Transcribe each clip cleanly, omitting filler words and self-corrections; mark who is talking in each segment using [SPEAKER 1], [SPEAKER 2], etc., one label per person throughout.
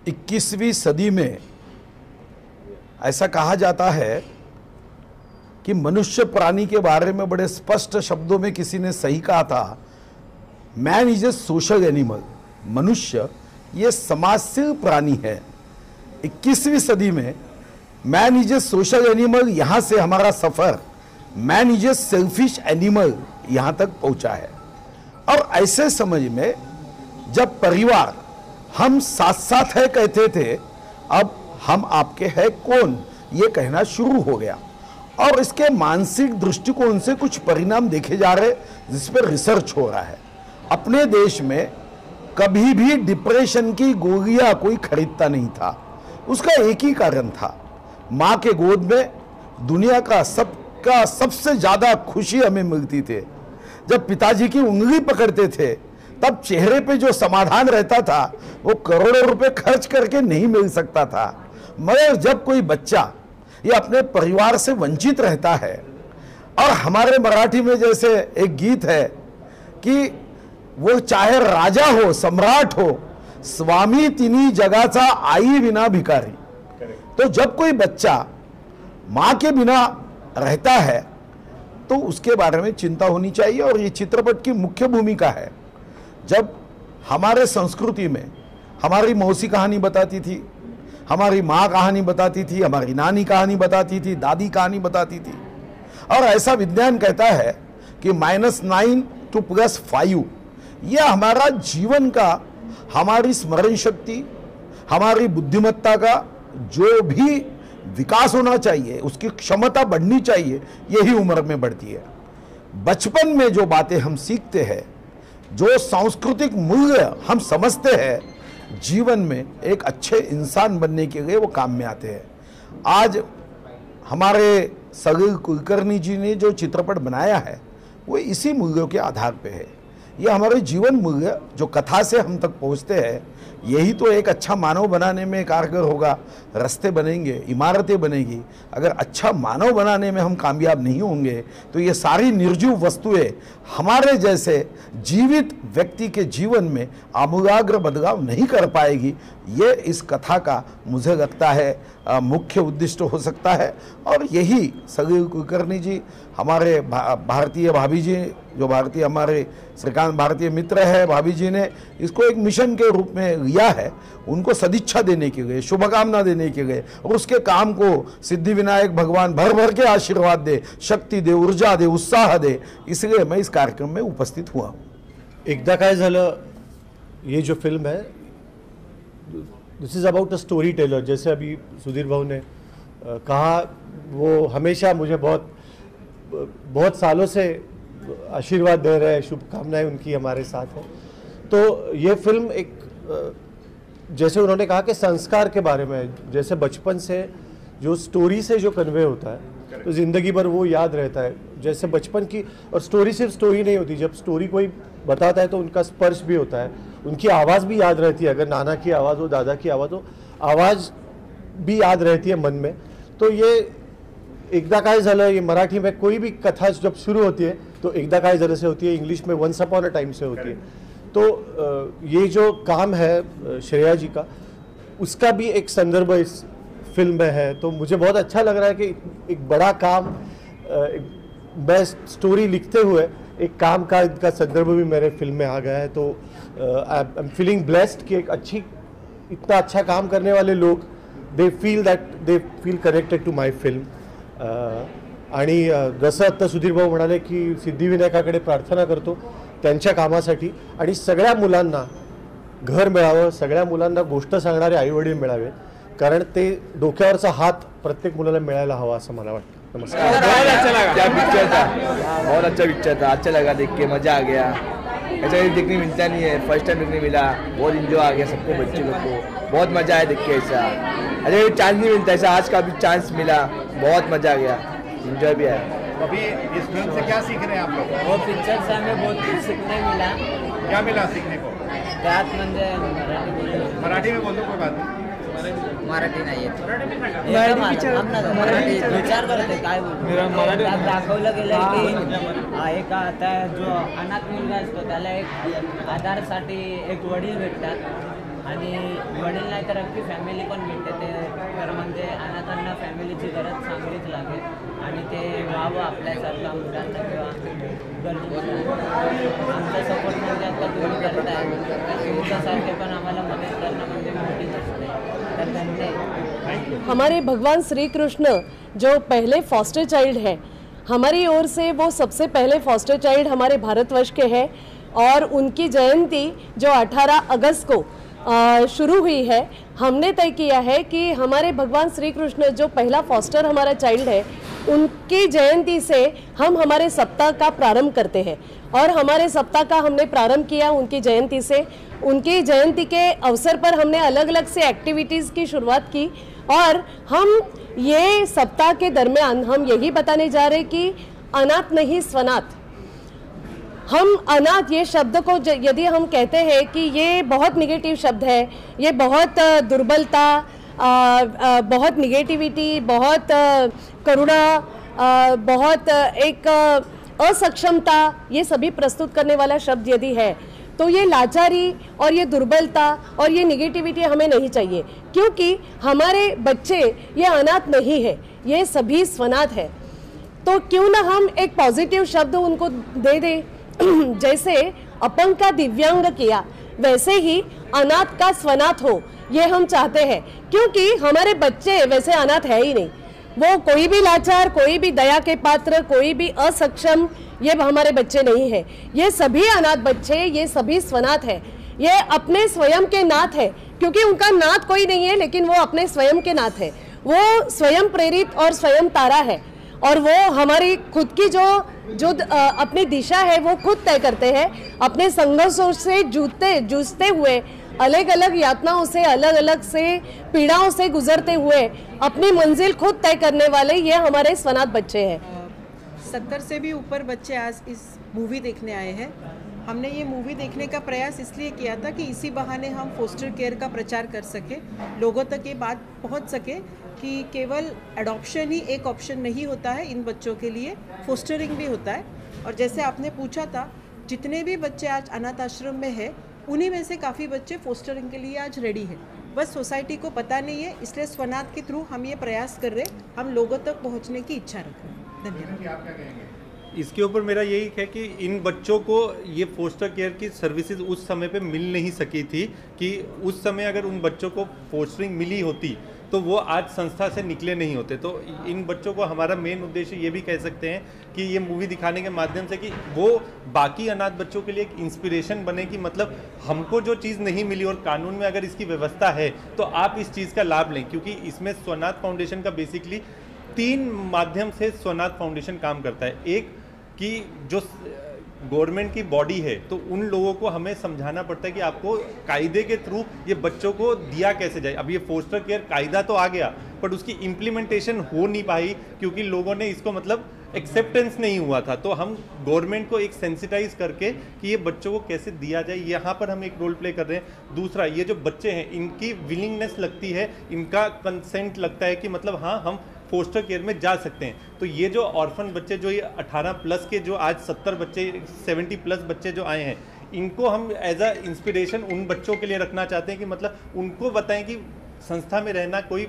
[SPEAKER 1] 21वीं सदी में ऐसा कहा जाता है कि मनुष्य प्राणी के बारे में बड़े स्पष्ट शब्दों में किसी ने सही कहा था, man is a social animal. मनुष्य ये समाजशील प्राणी है। 21वीं सदी में man is a social animal, यहाँ से हमारा सफर man is a selfish animal यहाँ तक पहुँचा है। और ऐसे समझ में जब परिवार हम साथ साथ है कहते थे, अब हम आपके हैं कौन ये कहना शुरू हो गया। और इसके मानसिक दृष्टिकोण से कुछ परिणाम देखे जा रहे जिस पर रिसर्च हो रहा है। अपने देश में कभी भी डिप्रेशन की गोलियां कोई खरीदता नहीं था। उसका एक ही कारण था, माँ के गोद में दुनिया का सबसे ज्यादा खुशी हमें मिलती थी। जब पिताजी की उंगली पकड़ते थे तब चेहरे पे जो समाधान रहता था वो करोड़ों रुपए खर्च करके नहीं मिल सकता था। मगर जब कोई बच्चा ये अपने परिवार से वंचित रहता है, और हमारे मराठी में जैसे एक गीत है कि वो चाहे राजा हो सम्राट हो, स्वामी तिन्ही जगाचा आई बिना भिकारी। तो जब कोई बच्चा माँ के बिना रहता है तो उसके बारे में चिंता होनी चाहिए। और ये चित्रपट की मुख्य भूमिका है। जब हमारे संस्कृति में हमारी मौसी कहानी बताती थी, हमारी माँ कहानी बताती थी, हमारी नानी कहानी बताती थी, दादी कहानी बताती थी। और ऐसा विज्ञान कहता है कि -9 to +5 यह हमारा जीवन का, हमारी स्मरण शक्ति, हमारी बुद्धिमत्ता का जो भी विकास होना चाहिए, उसकी क्षमता बढ़नी चाहिए, यही उम्र में बढ़ती है। बचपन में जो बातें हम सीखते हैं, जो सांस्कृतिक मूल्य हम समझते हैं, जीवन में एक अच्छे इंसान बनने के लिए वो काम में आते हैं। आज हमारे सलील कुलकर्णी जी ने जो चित्रपट बनाया है वो इसी मूल्यों के आधार पे है। ये हमारे जीवन मूल्य जो कथा से हम तक पहुंचते हैं, यही तो एक अच्छा मानव बनाने में कारगर होगा। रास्ते बनेंगे, इमारतें बनेगी। अगर अच्छा मानव बनाने में हम कामयाब नहीं होंगे तो ये सारी निर्जीव वस्तुएं हमारे जैसे जीवित व्यक्ति के जीवन में आमूलाग्र बदलाव नहीं कर पाएगी। ये इस कथा का मुझे लगता है मुख्य उद्देश्य हो सकता है। और यही सलील कुलकर्णी जी, हमारे भारतीय भाभी जी, जो भारतीय हमारे श्रीकांत भारतीय मित्र है, भाभी जी ने इसको एक मिशन के रूप में लिया है। उनको सदिच्छा देने के लिए, शुभकामना देने के लिए, और उसके काम को सिद्धि विनायक भगवान भर भर के आशीर्वाद दे, शक्ति दे, ऊर्जा दे, उत्साह दे, इसलिए मैं इस कार्यक्रम में उपस्थित हुआ हूँ।
[SPEAKER 2] एकदा काय झालं, ये जो फिल्म है this is about a story teller. जैसे अभी सुधीर भाऊ ने कहा, वो हमेशा मुझे बहुत सालों से आशीर्वाद दे रहे हैं, शुभकामनाएं उनकी हमारे साथ हैं। तो ये फिल्म एक, जैसे उन्होंने कहा कि संस्कार के बारे में, जैसे बचपन से जो स्टोरी से जो कन्वे होता है तो ज़िंदगी भर वो याद रहता है। जैसे बचपन की, और स्टोरी सिर्फ स्टोरी नहीं होती, जब स्टोरी कोई बताता है तो उनका स्पर्श भी होता है, उनकी आवाज़ भी याद रहती है। अगर नाना की आवाज़ हो, दादा की आवाज़ हो, आवाज़ भी याद रहती है मन में। तो ये एकदा काय झालं, ये मराठी में कोई भी कथा जब शुरू होती है तो एकदा काय झालं से होती है, इंग्लिश में वंस अपॉन अ टाइम से होती है। तो ये जो काम है श्रेया जी का, उसका भी एक संदर्भ इस फिल्म में है। तो मुझे बहुत अच्छा लग रहा है कि एक बड़ा काम, मैं स्टोरी लिखते हुए एक काम का इनका संदर्भ भी मेरे फिल्म में आ गया है। तो आई एम फीलिंग ब्लेस्ड कि एक इतना अच्छा काम करने वाले लोग, they feel connected to my film. आणि जसं आत्ता सुधीर भाऊ म्हणाले की सिद्धिविनायकाकडे प्रार्थना करतो त्यांच्या कामासाठी, आणि सगळ्या मुलांना घर मिळावं, सगळ्या मुलांना गोष्ट सांगणारे आईवडील मिळावे, कारण ते डोक्यावरचा हात प्रत्येक मुलाला मिळायला हवा असं मला वाटतं। नमस्कार।
[SPEAKER 3] बहुत अच्छा लगा, क्या पिक्चर था, बहुत अच्छा पिक्चर था, अच्छा लगा देख के, मज़ा आ गया। ऐसा देखने मिलता नहीं है, फर्स्ट टाइम देखने मिला, बहुत इंजॉय आ गया सबको, बच्चे लोग को बहुत मज़ा आया देख के। ऐसा अरे चांस नहीं मिलता, ऐसा आज का भी चांस मिला, बहुत मज़ा आ गया, इंजॉय भी आया।
[SPEAKER 4] अभी इस फिल्म से क्या सीख रहे हैं आप लोग?
[SPEAKER 5] वो पिक्चर से हमें बहुत कुछ सीखने मिला।
[SPEAKER 4] क्या मिला सीखने को?
[SPEAKER 5] त्यात म्हणजे
[SPEAKER 4] मराठी में बोलो, कोई बात नहीं।
[SPEAKER 5] मराठी नाही येत, मराठी विचार करते काय बोलतो। त्यात दाखवलं गेलं की एक आता जो अनाथ मुलगा असतो त्याला एक आधारसाठी एक वडील भेटतात, आणि वडील नाही तर अख्खी फॅमिली पण भेटते ते तर म्हणजे अनाथांना फॅमिलीची गरज चांगलीच लागेल आणि ते व्हावं आपल्यासारखा मुलांना किंवा गरजू आमचा सपोर्ट म्हणजे आता तुम्ही करताय तुमच्यासारखे पण आम्हाला मदत करणं म्हणजे मोठी गोष्ट आहे तर धन्यवाद.
[SPEAKER 6] हमारे भगवान श्री कृष्ण जो पहले फॉस्टर चाइल्ड है, हमारी ओर से वो सबसे पहले फॉस्टर चाइल्ड हमारे भारतवर्ष के हैं और उनकी जयंती जो 18 अगस्त को शुरू हुई है, हमने तय किया है कि हमारे भगवान श्री कृष्ण जो पहला फॉस्टर हमारा चाइल्ड है उनकी जयंती से हम हमारे सप्ताह का प्रारंभ करते हैं और हमारे सप्ताह का हमने प्रारंभ किया उनकी जयंती से. उनकी जयंती के अवसर पर हमने अलग अलग से एक्टिविटीज़ की शुरुआत की और हम ये सप्ताह के दरमियान हम यही बताने जा रहे कि अनाथ नहीं स्वनाथ. हम अनाथ ये शब्द को यदि हम कहते हैं कि ये बहुत निगेटिव शब्द है, ये बहुत दुर्बलता, बहुत निगेटिविटी, बहुत करुणा, बहुत एक असक्षमता, ये सभी प्रस्तुत करने वाला शब्द यदि है तो ये लाचारी और ये दुर्बलता और ये निगेटिविटी हमें नहीं चाहिए क्योंकि हमारे बच्चे ये अनाथ नहीं है, ये सभी स्वनाथ है. तो क्यों ना हम एक पॉजिटिव शब्द उनको दे दें. जैसे अपंग का दिव्यांग किया वैसे ही अनाथ का स्वनाथ हो, ये हम चाहते हैं क्योंकि हमारे बच्चे वैसे अनाथ है ही नहीं. वो कोई भी लाचार, कोई भी दया के पात्र, कोई भी असक्षम ये हमारे बच्चे नहीं है. ये सभी अनाथ बच्चे, ये सभी स्वनाथ है. ये अपने स्वयं के नाथ है क्योंकि उनका नाथ कोई नहीं है लेकिन वो अपने स्वयं के नाथ है. वो स्वयं प्रेरित और स्वयं तारा है और वो हमारी खुद की जो अपनी दिशा है वो खुद तय करते हैं. अपने संघर्षों से जूझते हुए, अलग अलग यातनाओं से, अलग अलग से पीड़ाओं से गुजरते हुए अपनी मंजिल खुद तय करने वाले ये हमारे स्वनाथ बच्चे हैं.
[SPEAKER 7] 70 से भी ऊपर बच्चे आज इस मूवी देखने आए हैं. हमने ये मूवी देखने का प्रयास इसलिए किया था कि इसी बहाने हम फोस्टर केयर का प्रचार कर सके, लोगों तक ये बात पहुंच सके कि केवल अडॉप्शन ही एक ऑप्शन नहीं होता है इन बच्चों के लिए, फोस्टरिंग भी होता है. और जैसे आपने पूछा था, जितने भी बच्चे आज अनाथ आश्रम में है उन्हीं में से काफ़ी बच्चे फोस्टरिंग के लिए आज रेडी है. बस सोसाइटी को पता नहीं है, इसलिए स्वनाथ के थ्रू हम ये प्रयास कर रहे हैं, हम लोगों तक पहुँचने की इच्छा रख रहे हैं. धन्यवाद.
[SPEAKER 2] इसके ऊपर मेरा यही है कि इन बच्चों को ये फोस्टर केयर की सर्विसेज उस समय पे मिल नहीं सकी थी कि उस समय अगर उन बच्चों को फोस्टरिंग मिली होती तो वो आज संस्था से निकले नहीं होते. तो इन बच्चों को हमारा मेन उद्देश्य ये भी कह सकते हैं कि ये मूवी दिखाने के माध्यम से कि वो बाकी अनाथ बच्चों के लिए एक इंस्पिरेशन बने कि मतलब हमको जो चीज़ नहीं मिली और कानून में अगर इसकी व्यवस्था है तो आप इस चीज़ का लाभ लें. क्योंकि इसमें स्वनाथ फाउंडेशन का बेसिकली 3 माध्यम से स्वनाथ फाउंडेशन काम करता है. एक कि जो गवर्नमेंट की बॉडी है तो उन लोगों को हमें समझाना पड़ता है कि आपको कायदे के थ्रू ये बच्चों को दिया कैसे जाए. अब ये फोस्टर केयर कायदा तो आ गया पर उसकी इम्प्लीमेंटेशन हो नहीं पाई क्योंकि लोगों ने इसको मतलब एक्सेप्टेंस नहीं हुआ था. तो हम गवर्नमेंट को एक सेंसिटाइज करके कि ये बच्चों को कैसे दिया जाए, यहाँ पर हम एक रोल प्ले कर रहे हैं. दूसरा, ये जो बच्चे हैं इनकी विलिंगनेस लगती है, इनका कंसेंट लगता है कि मतलब हाँ हम फोस्टर केयर में जा सकते हैं. तो ये जो ऑर्फन बच्चे जो ये 18 प्लस के जो आज 70 बच्चे 70 प्लस बच्चे जो आए हैं इनको हम एज अ इंस्पिरेशन उन बच्चों के लिए रखना चाहते हैं कि मतलब उनको बताएं कि संस्था में रहना कोई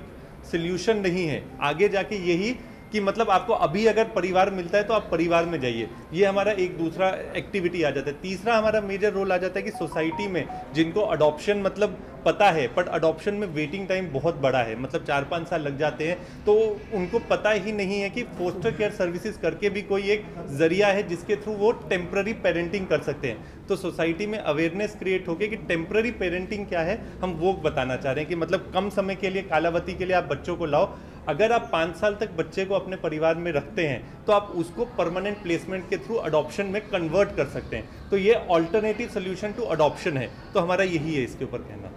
[SPEAKER 2] सोल्यूशन नहीं है. आगे जाके यही कि मतलब आपको अभी अगर परिवार मिलता है तो आप परिवार में जाइए. ये हमारा एक दूसरा एक्टिविटी आ जाता है. तीसरा हमारा मेजर रोल आ जाता है कि सोसाइटी में जिनको अडॉप्शन मतलब पता है बट अडॉप्शन में वेटिंग टाइम बहुत बड़ा है, मतलब 4-5 साल लग जाते हैं, तो उनको पता ही नहीं है कि फोस्टर केयर सर्विसेज करके भी कोई एक जरिया है जिसके थ्रू वो टेम्प्ररी पेरेंटिंग कर सकते हैं. तो सोसाइटी में अवेयरनेस क्रिएट होगी कि टेम्प्ररी पेरेंटिंग क्या है, हम वो बताना चाह रहे हैं कि मतलब कम समय के लिए, कालावधि के लिए आप बच्चों को लाओ. अगर आप 5 साल तक बच्चे को अपने परिवार में रखते हैं तो आप उसको परमानेंट प्लेसमेंट के थ्रू अडॉप्शन में कन्वर्ट कर सकते हैं. तो ये ऑल्टरनेटिव सोल्यूशन टू अडॉप्शन है. तो हमारा यही है इसके ऊपर कहना.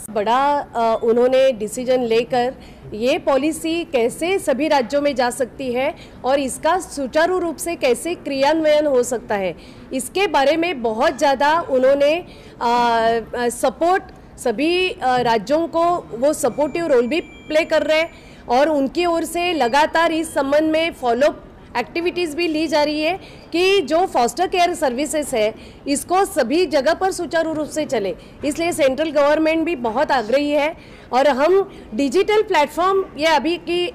[SPEAKER 6] बड़ा उन्होंने डिसीजन लेकर ये पॉलिसी कैसे सभी राज्यों में जा सकती है और इसका सुचारू रूप से कैसे क्रियान्वयन हो सकता है, इसके बारे में बहुत ज़्यादा उन्होंने सपोर्ट सभी राज्यों को वो सपोर्टिव रोल भी प्ले कर रहे हैं और उनकी ओर से लगातार इस संबंध में फॉलो एक्टिविटीज़ भी ली जा रही है कि जो फॉस्टर केयर सर्विसेज है इसको सभी जगह पर सुचारू रूप से चले। इसलिए सेंट्रल गवर्नमेंट भी बहुत आग्रही है और हम डिजिटल प्लेटफॉर्म ये अभी की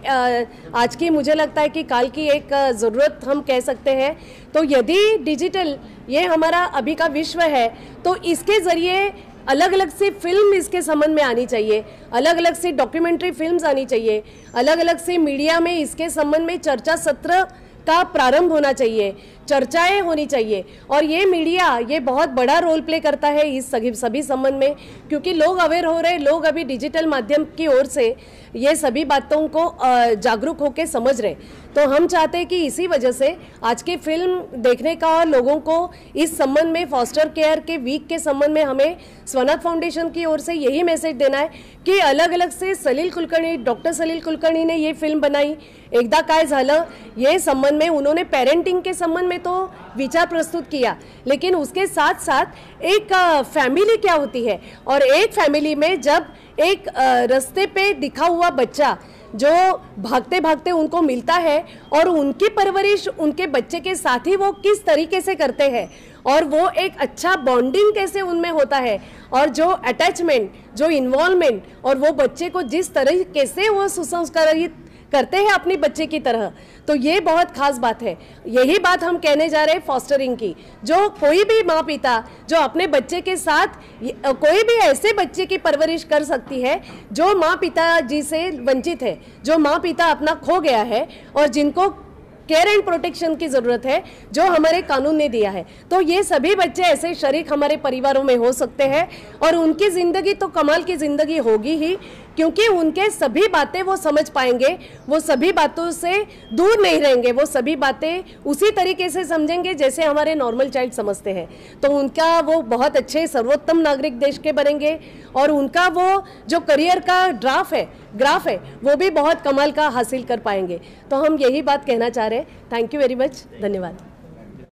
[SPEAKER 6] आज की मुझे लगता है कि काल की एक ज़रूरत हम कह सकते हैं। तो यदि डिजिटल ये हमारा अभी का विश्व है तो इसके ज़रिए अलग अलग से फिल्म इसके संबंध में आनी चाहिए, अलग अलग से डॉक्यूमेंट्री फिल्म्स आनी चाहिए, अलग अलग से मीडिया में इसके संबंध में चर्चा सत्र का प्रारंभ होना चाहिए, चर्चाएं होनी चाहिए। और ये मीडिया ये बहुत बड़ा रोल प्ले करता है इस सभी संबंध में, क्योंकि लोग अवेयर हो रहे, लोग अभी डिजिटल माध्यम की ओर से ये सभी बातों को जागरूक होकर समझ रहे। तो हम चाहते हैं कि इसी वजह से आज की फिल्म देखने का और लोगों को इस संबंध में फॉस्टर केयर के वीक के संबंध में हमें स्वनाथ फाउंडेशन की ओर से यही मैसेज देना है कि अलग अलग से सलील कुलकर्णी, डॉक्टर सलील कुलकर्णी ने ये फिल्म बनाई, एकदा काय झालं ये संबंध में उन्होंने पेरेंटिंग के संबंध में तो विचार प्रस्तुत किया, लेकिन उसके साथ साथ एक फैमिली क्या होती है और एक फैमिली में जब एक रास्ते पे दिखा हुआ बच्चा जो भागते भागते उनको मिलता है और उनकी परवरिश उनके बच्चे के साथ ही वो किस तरीके से करते हैं और वो एक अच्छा बॉन्डिंग कैसे उनमें होता है और जो अटैचमेंट, जो इन्वॉल्वमेंट और वो बच्चे को जिस तरीके से वो सुसंस्कारित करते हैं अपनी बच्चे की तरह, तो ये बहुत खास बात है। यही बात हम कहने जा रहे हैं फॉस्टरिंग की। जो कोई भी माँ पिता जो अपने बच्चे के साथ कोई भी ऐसे बच्चे की परवरिश कर सकती है जो माँ पिता जी से वंचित है, जो माँ पिता अपना खो गया है और जिनको केयर एंड प्रोटेक्शन की ज़रूरत है जो हमारे कानून ने दिया है। तो ये सभी बच्चे ऐसे शरीक हमारे परिवारों में हो सकते हैं और उनकी ज़िंदगी तो कमाल की ज़िंदगी होगी ही, क्योंकि उनके सभी बातें वो समझ पाएंगे, वो सभी बातों से दूर नहीं रहेंगे, वो सभी बातें उसी तरीके से समझेंगे जैसे हमारे नॉर्मल चाइल्ड समझते हैं। तो उनका वो बहुत अच्छे सर्वोत्तम नागरिक देश के बनेंगे और उनका वो जो करियर का ग्राफ है वो भी बहुत कमाल का हासिल कर पाएंगे। तो हम यही बात कहना चाह रहे हैं। थैंक यू वेरी मच, धन्यवाद।